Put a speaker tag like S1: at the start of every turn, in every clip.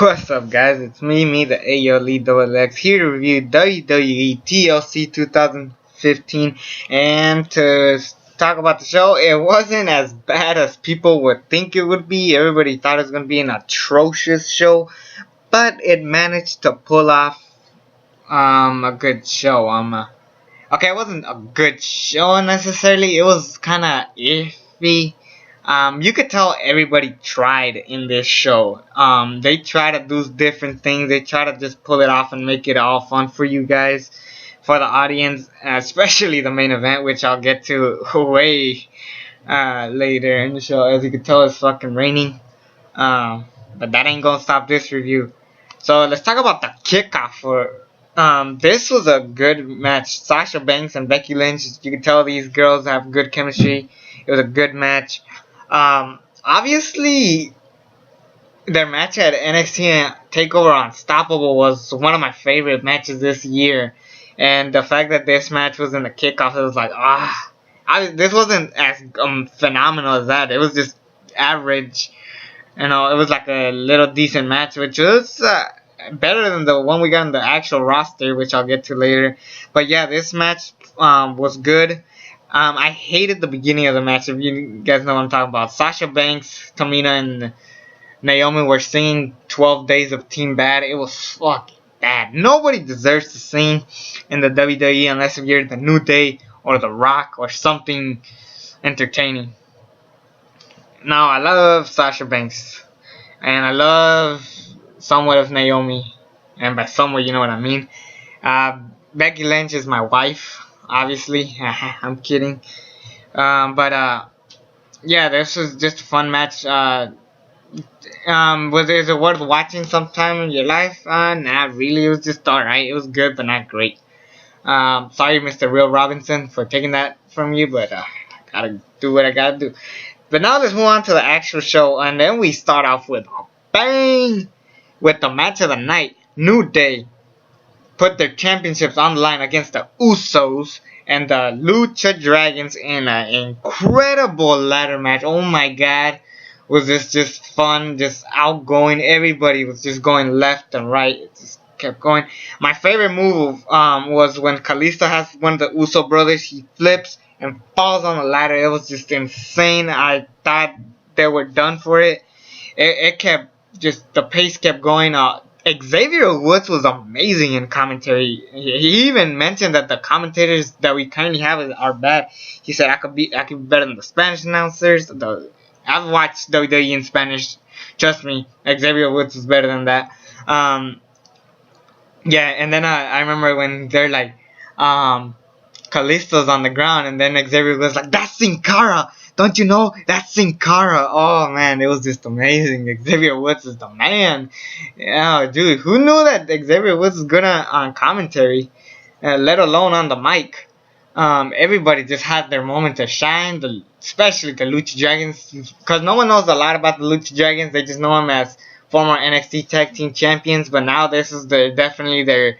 S1: What's up, guys? It's me, the ALE here to review WWE TLC 2015. And to talk about the show, it wasn't as bad as people would think it would be. Everybody thought it was going to be an atrocious show, but it managed to pull off a good show. Okay, it wasn't a good show necessarily. It was kind of iffy. You could tell everybody tried in this show. They try to do different things. They try to just pull it off and make it all fun for you guys, for the audience, especially the main event, which I'll get to way later in the show. As you can tell, it's fucking raining. But that ain't gonna stop this review. So let's talk about the kickoff for. This was a good match. Sasha Banks and Becky Lynch. You can tell these girls have good chemistry. It was a good match. Obviously, their match at NXT TakeOver Unstoppable was one of my favorite matches this year. And the fact that this match was in the kickoff, it was like, this wasn't as phenomenal as that. It was just average. You know, it was like a little decent match, which was better than the one we got in the actual roster, which I'll get to later. But yeah, this match was good. I hated the beginning of the match, if you guys know what I'm talking about. Sasha Banks, Tamina, and Naomi were singing 12 Days of Team Bad. It was fucking bad. Nobody deserves to sing in the WWE unless if you're the New Day or The Rock or something entertaining. Now, I love Sasha Banks. And I love somewhat of Naomi. And by somewhat, you know what I mean. Becky Lynch is my wife. Obviously, I'm kidding. Yeah, this was just a fun match. Is it worth watching sometime in your life? Not really. It was just alright. It was good, but not great. Sorry, Mr. Real Robinson, for taking that from you, but I gotta do what I gotta do. But now let's move on to the actual show, and then we start off with a bang with the match of the night. New Day put their championships on the line against the Usos and the Lucha Dragons in an incredible ladder match. Oh my god, was this just fun, just outgoing. Everybody was just going left and right. It just kept going. My favorite move was when Kalisto has one of the Uso brothers. He flips and falls on the ladder. It was just insane. I thought they were done for it. It kept just, the pace kept going. Xavier Woods was amazing in commentary. He even mentioned that the commentators that we currently have are bad. He said I could be better than the Spanish announcers. I've watched WWE in Spanish. Trust me, Xavier Woods was better than that. Yeah, and then I remember when they're like, Kalisto's on the ground, and then Xavier was like, "That's Sin Cara. Don't you know? That's Sin Cara." Oh man, it was just amazing. Xavier Woods is the man. Yeah, dude, who knew that Xavier Woods is good on commentary, let alone on the mic? Everybody just had their moment to shine, especially the Lucha Dragons, because no one knows a lot about the Lucha Dragons. They just know them as former NXT Tag Team Champions, but now this is definitely their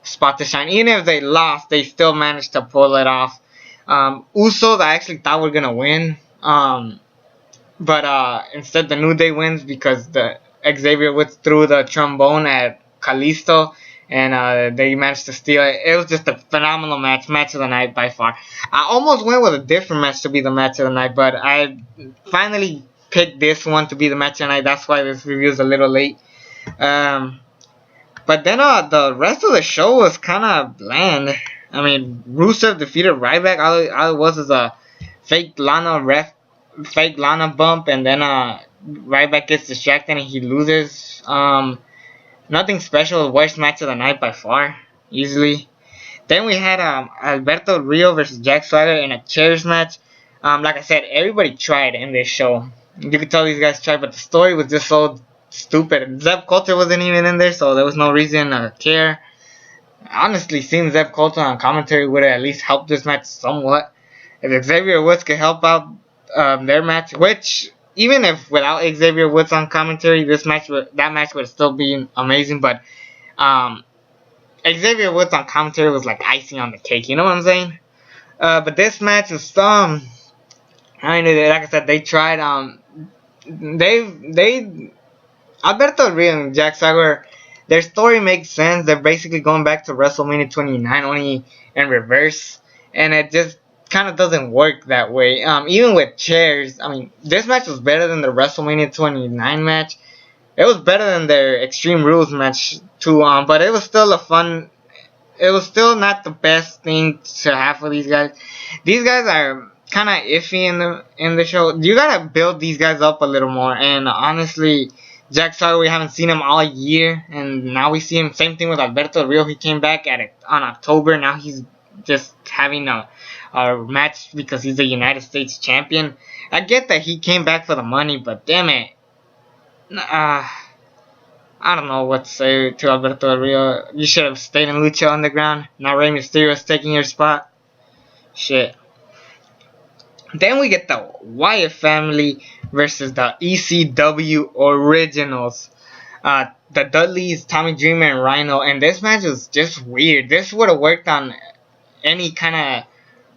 S1: spot to shine. Even if they lost, they still managed to pull it off. Usos, I actually thought were gonna win, but instead the New Day wins because the Xavier Woods threw the trombone at Kalisto, and they managed to steal it. It was just a phenomenal match of the night by far. I almost went with a different match to be the match of the night, but I finally picked this one to be the match of the night. That's why this review is a little late. But then the rest of the show was kind of bland. I mean, Rusev defeated Ryback. All it was is a fake Lana bump, and then Ryback gets distracted and he loses. Nothing special. Worst match of the night by far, easily. Then we had Alberto Rio versus Jack Swagger in a chairs match. Like I said, everybody tried in this show. You could tell these guys tried, but the story was just so stupid. Zeb Coulter wasn't even in there, so there was no reason to care. Honestly, seeing Zeb Coulter on commentary would have at least helped this match somewhat. If Xavier Woods could help out their match, which even if without Xavier Woods on commentary, that match would still be amazing. But Xavier Woods on commentary was like icing on the cake. You know what I'm saying? But this match was like I said, they tried. They Alberto Rio and Jack Swagger, their story makes sense. They're basically going back to WrestleMania 29 only in reverse, and it just kind of doesn't work that way. Even with chairs, I mean, this match was better than the WrestleMania 29 match. It was better than their Extreme Rules match too. But it was still a fun. It was still not the best thing to have for these guys. These guys are kind of iffy in the show. You gotta build these guys up a little more. And honestly, Jack Swagger, we haven't seen him all year, and now we see him. Same thing with Alberto Rio. He came back on October. Now he's just having a match because he's a United States champion. I get that he came back for the money, but damn it, I don't know what to say to Alberto Rio. You should have stayed in Lucha Underground. Now Rey Mysterio's taking your spot. Shit. Then we get the Wyatt family versus the ECW Originals. The Dudleys, Tommy Dreamer, and Rhino. And this match was just weird. This would have worked on any kind of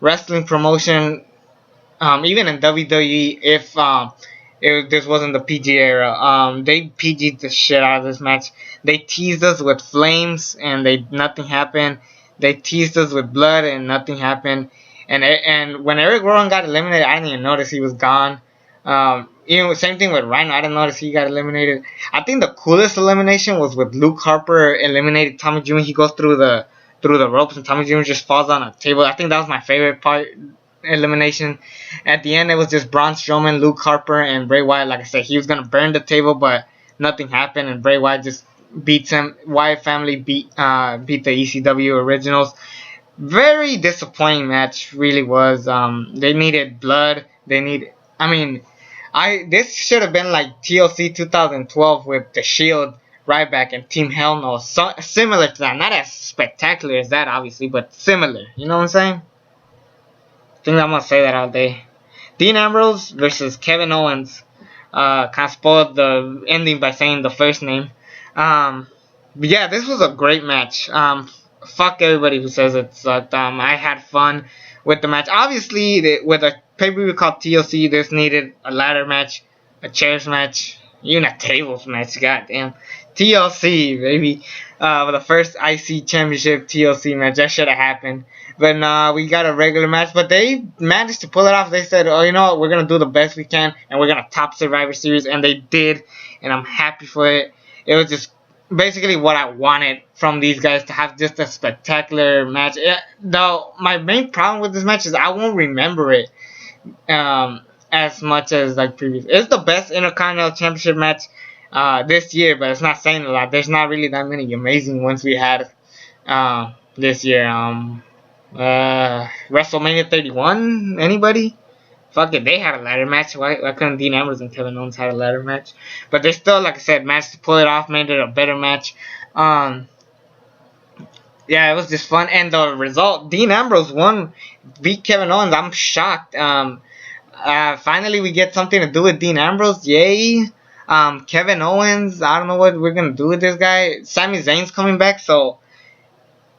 S1: wrestling promotion, even in WWE, if this wasn't the PG era. They PG'd the shit out of this match. They teased us with flames, and nothing happened. They teased us with blood, and nothing happened. And when Eric Rowan got eliminated, I didn't even notice he was gone. Even same thing with Rhino, I didn't notice he got eliminated. I think the coolest elimination was with Luke Harper eliminated Tommy Dreamer. He goes through the ropes, and Tommy Dreamer just falls on a table. I think that was my favorite part. Elimination. At the end, it was just Braun Strowman, Luke Harper, and Bray Wyatt. Like I said, he was gonna burn the table, but nothing happened, and Bray Wyatt just beats him. Wyatt family beat the ECW Originals. Very disappointing match, really was. They needed blood. This should have been like TLC 2012 with the Shield, Ryback, and Team Hell No. So, similar to that, not as spectacular as that, obviously, but similar. You know what I'm saying? I think I'm gonna say that all day. Dean Ambrose versus Kevin Owens. Kind of spoiled the ending by saying the first name. But yeah, this was a great match. Fuck everybody who says it sucked. I had fun with the match. Obviously, with a pay-per-view called TLC, this needed a ladder match, a chairs match, even a tables match. Goddamn, TLC baby. For the first IC Championship TLC match, that should have happened. But we got a regular match. But they managed to pull it off. They said, oh, you know what? We're going to do the best we can. And we're going to top Survivor Series. And they did. And I'm happy for it. It was just basically what I wanted from these guys, to have just a spectacular match. Though my main problem with this match is I won't remember it as much as like previous. It's the best Intercontinental Championship match this year. But it's not saying a lot. There's not really that many amazing ones we had this year. WrestleMania 31, anybody? Fuck it, they had a ladder match. Why couldn't Dean Ambrose and Kevin Owens have a ladder match? But they still, like I said, managed to pull it off, made it a better match. Yeah, it was just fun. And the result, Dean Ambrose won, beat Kevin Owens. I'm shocked. Finally we get something to do with Dean Ambrose. Yay. Kevin Owens, I don't know what we're going to do with this guy. Sami Zayn's coming back, so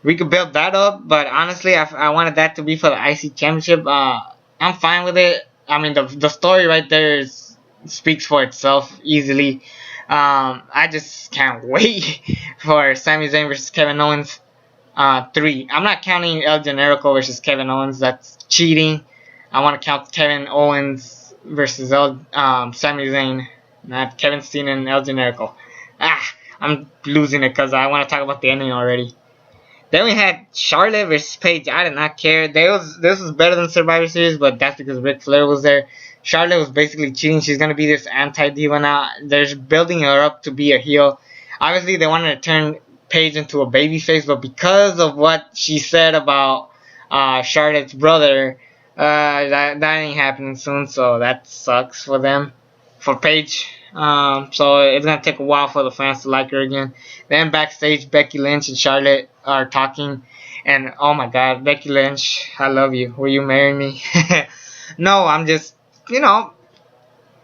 S1: we could build that up, but honestly, I wanted that to be for the IC Championship. I'm fine with it. I mean, the story right there speaks for itself easily. I just can't wait for Sami Zayn versus Kevin Owens 3. I'm not counting El Generico versus Kevin Owens. That's cheating. I want to count Kevin Owens versus Sami Zayn, not Kevin Steen and El Generico. I'm losing it because I want to talk about the ending already. Then we had Charlotte versus Paige. I did not care. This was better than Survivor Series, but that's because Ric Flair was there. Charlotte was basically cheating. She's going to be this anti-diva now. They're building her up to be a heel. Obviously, they wanted to turn Paige into a babyface, but because of what she said about Charlotte's brother, that ain't happening soon, so that sucks for them. For Paige. So it's going to take a while for the fans to like her again. Then backstage, Becky Lynch and Charlotte are talking. And oh my god, Becky Lynch, I love you. Will you marry me? No, I'm just, I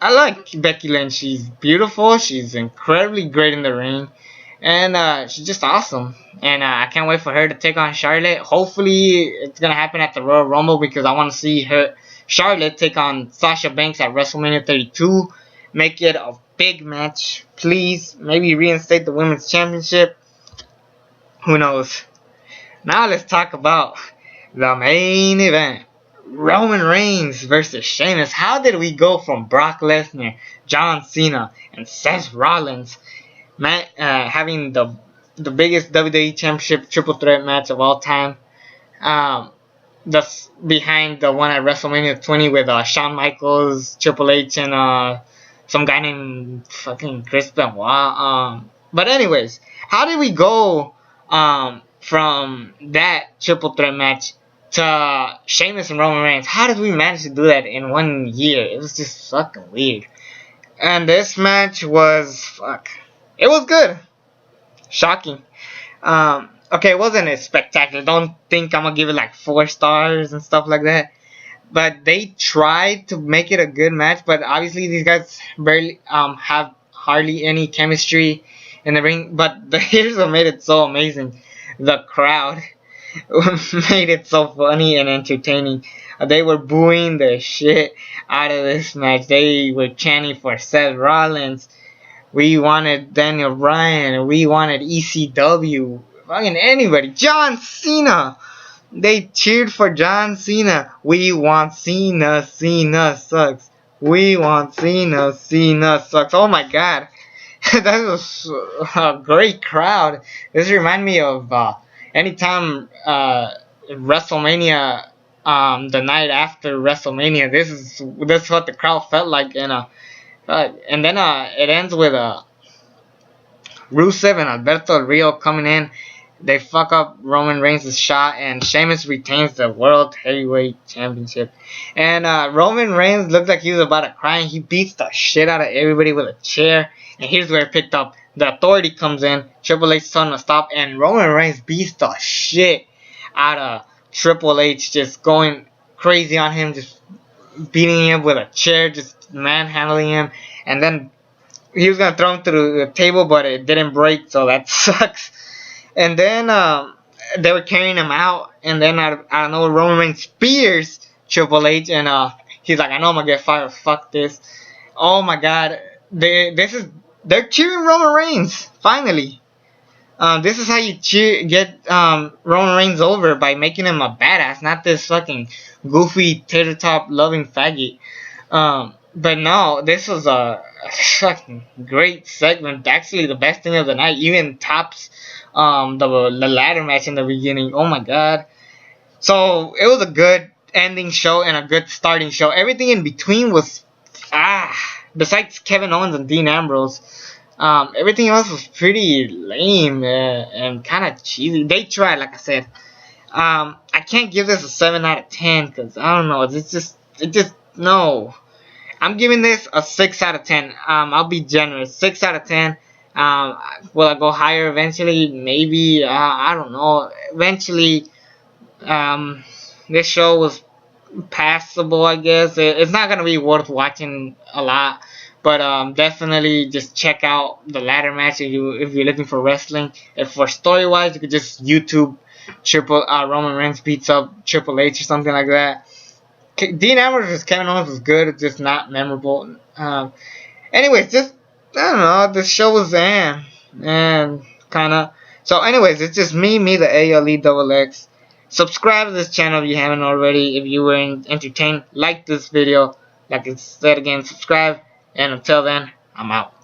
S1: like Becky Lynch. She's beautiful. She's incredibly great in the ring. And she's just awesome. And I can't wait for her to take on Charlotte. Hopefully it's going to happen at the Royal Rumble, because I want to see Charlotte take on Sasha Banks at WrestleMania 32. Make it a big match. Please, maybe reinstate the women's championship. Who knows? Now let's talk about the main event. Roman Reigns versus Sheamus. How did we go from Brock Lesnar, John Cena, and Seth Rollins having the biggest WWE Championship triple threat match of all time? That's behind the one at WrestleMania 20 with Shawn Michaels, Triple H, and some guy named fucking Chris Benoit. But anyways, how did we go from that triple threat match to Sheamus and Roman Reigns? How did we manage to do that in 1 year? It was just fucking weird. And this match was it was good. Shocking. Okay, it wasn't as spectacular. Don't think I'm gonna give it like 4 stars and stuff like that. But they tried to make it a good match. But obviously these guys barely have hardly any chemistry in the ring. But here's what made it so amazing: the crowd made it so funny and entertaining. They were booing the shit out of this match. They were chanting for Seth Rollins. We wanted Daniel Bryan. We wanted ECW. Fucking anybody. John Cena. They cheered for John Cena. We want Cena. Cena sucks. We want Cena. Cena sucks. Oh my god. That was a great crowd. This reminds me of anytime WrestleMania, the night after WrestleMania. This is what the crowd felt like. And then it ends with Rusev and Alberto Del Rio coming in. They fuck up Roman Reigns' shot, and Sheamus retains the World Heavyweight Championship. And Roman Reigns looked like he was about to cry, and he beats the shit out of everybody with a chair. And here's where it picked up. The Authority comes in. Triple H tells him to stop, and Roman Reigns beats the shit out of Triple H, just going crazy on him, just beating him with a chair, just manhandling him. And then he was gonna throw him through the table, but it didn't break, so that sucks. And then they were carrying him out, and then I don't know, Roman Reigns spears Triple H, and he's like, I know I'm gonna get fired. Fuck this. Oh my god, they're cheering Roman Reigns finally. This is how you get Roman Reigns over, by making him a badass, not this fucking goofy tater top loving faggot. But no, this was a fucking great segment. Actually, the best thing of the night, even tops the ladder match in the beginning. Oh my god. So it was a good ending show and a good starting show. Everything in between was besides Kevin Owens and Dean Ambrose, everything else was pretty lame and kind of cheesy. They tried, like I said. I can't give this a 7 out of 10 because I don't know. It just no. I'm giving this a 6 out of 10. I'll be generous. 6 out of 10. Will I go higher eventually? Maybe. I don't know. Eventually, this show was passable, I guess. It's not going to be worth watching a lot. But definitely just check out the ladder match if you're looking for wrestling. If for story-wise, you could just YouTube Roman Reigns beats up Triple H or something like that. Dean Ambrose vs. Kevin Owens was good. It's just not memorable. Anyways, just I don't know. This show was and kind of. So, anyways, it's just me, the ALEXX. Subscribe to this channel if you haven't already. If you were entertained, like this video. Like I said again, subscribe. And until then, I'm out.